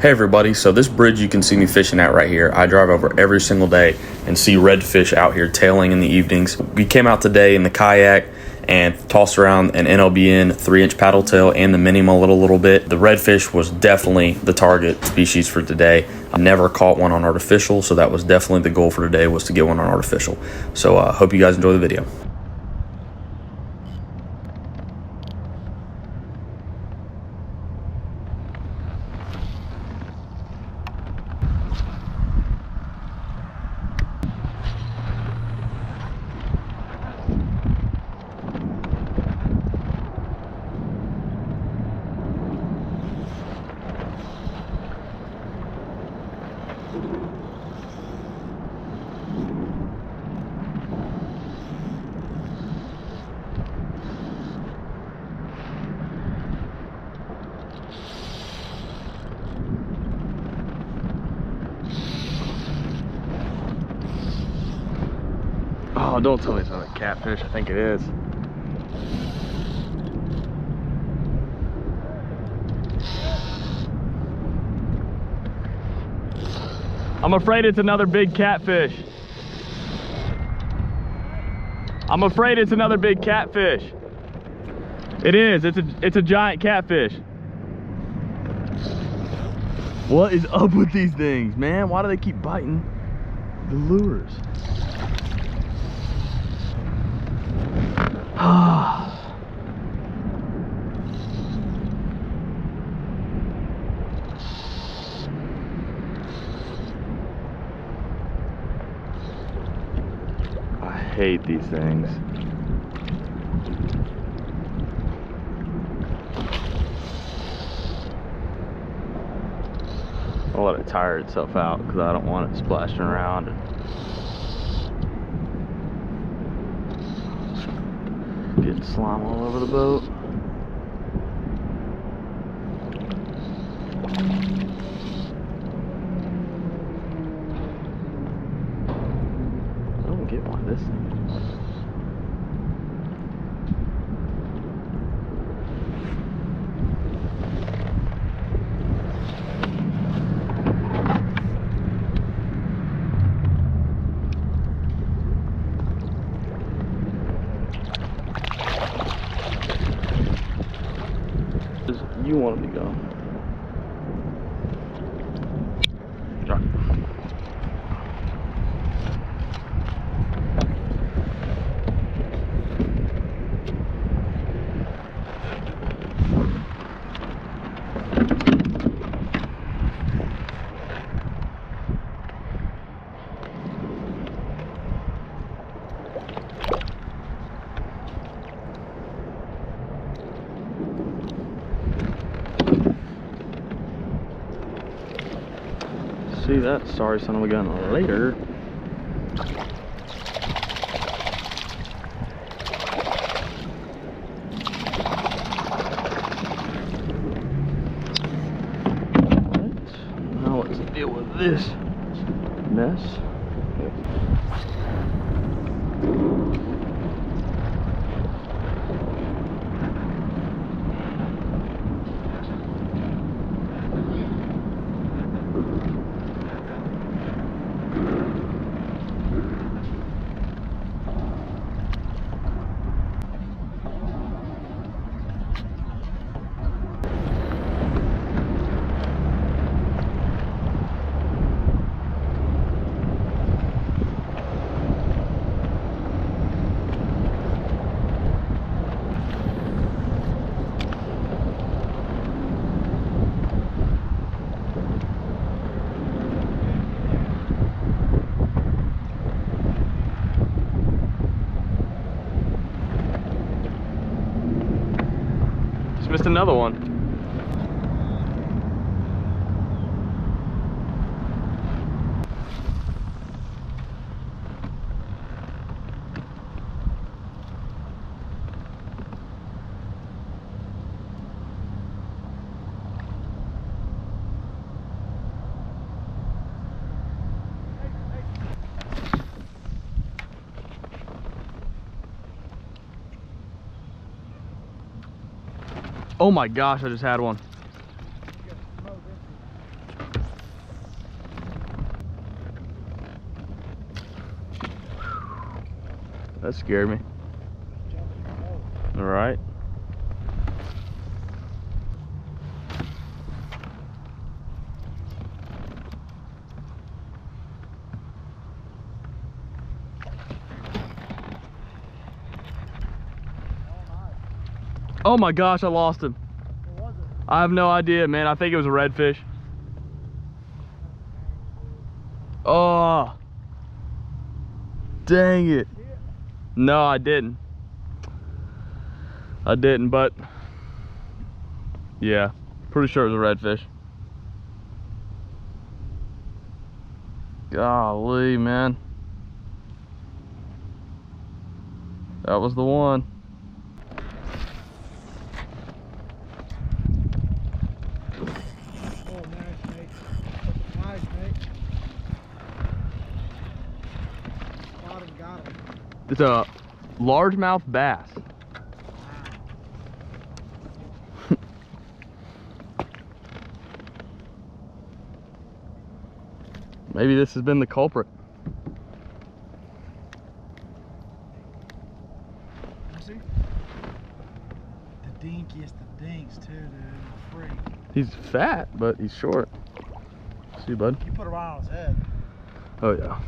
Hey everybody, so this bridge you can see me fishing at right here, I drive over every single day and see redfish out here tailing in the evenings. We came out today in the kayak and tossed around an NLBN 3-inch paddle tail and the mini mullet a little bit. The redfish was definitely the target species for today. I never caught one on artificial, so that was definitely the goal for today, was to get one on artificial. So hope you guys enjoy the video. Oh, don't tell me it's not a catfish. I think it is. I'm afraid it's another big catfish. I'm afraid it's another big catfish. It is. It's a giant catfish. What is up with these things, man? Why do they keep biting the lures? I hate these things. I'll let it tire itself out because I don't want it splashing around and getting slime all over the boat. I don't get why this thing. You want him to go. Drop. See that sorry son of a gun later. Now let's deal with this mess. Missed another one. Oh my gosh, I just had one. that scared me. All right. Oh my gosh, I lost him. What was it? I have no idea, man. I think it was a redfish. Oh, dang it. No, I didn't. But yeah, pretty sure it was a redfish. Golly, man. That was the one. Oh, nice, mate. Nice, mate. Got him. It's a largemouth bass. Maybe this has been the culprit. See? The dinkiest of dinks too, dude. Freak. He's fat, but he's short. See, bud? You put it right on his head. Oh yeah.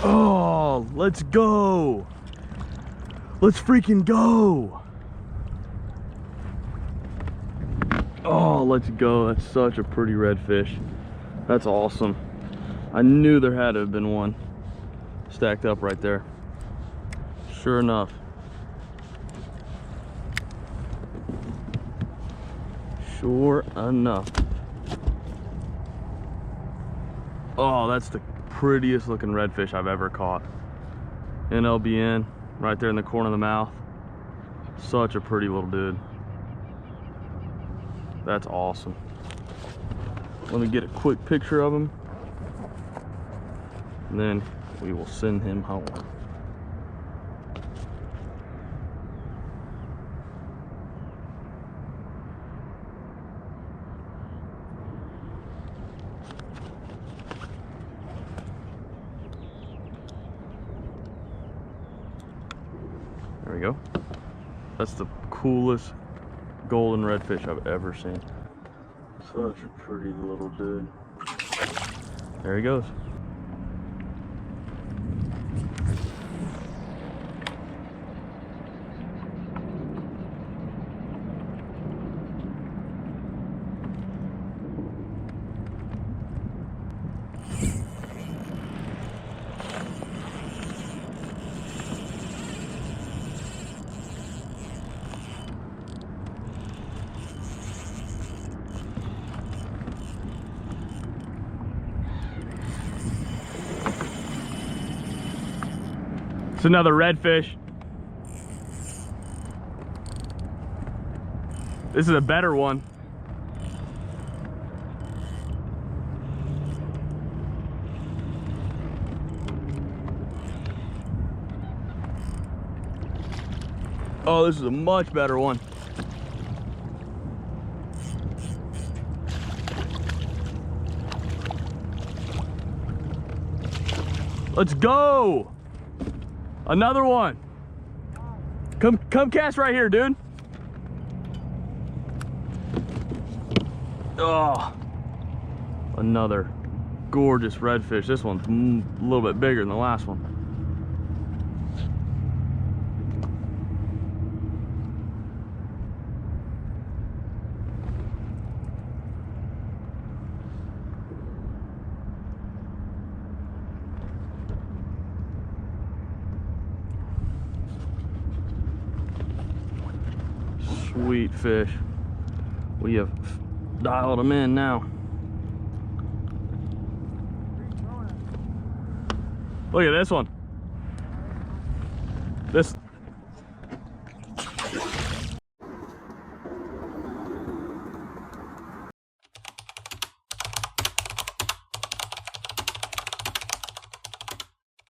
Oh, let's go. Let's freaking go. Oh, let's go. That's such a pretty redfish. That's awesome. I knew there had to have been one stacked up right there. Sure enough. Sure enough. Oh, that's the prettiest looking redfish I've ever caught. NLBN, right there in the corner of the mouth. Such a pretty little dude. That's awesome. Let me get a quick picture of him, and then we will send him home. There we go. That's the coolest golden redfish I've ever seen. Such a pretty little dude. There he goes. It's another redfish. This is a better one. Oh, this is a much better one. Let's go. Another one. Come cast right here, dude. Oh, another gorgeous redfish. This one's a little bit bigger than the last one. Sweet fish. We have dialed them in now. Look at this one. This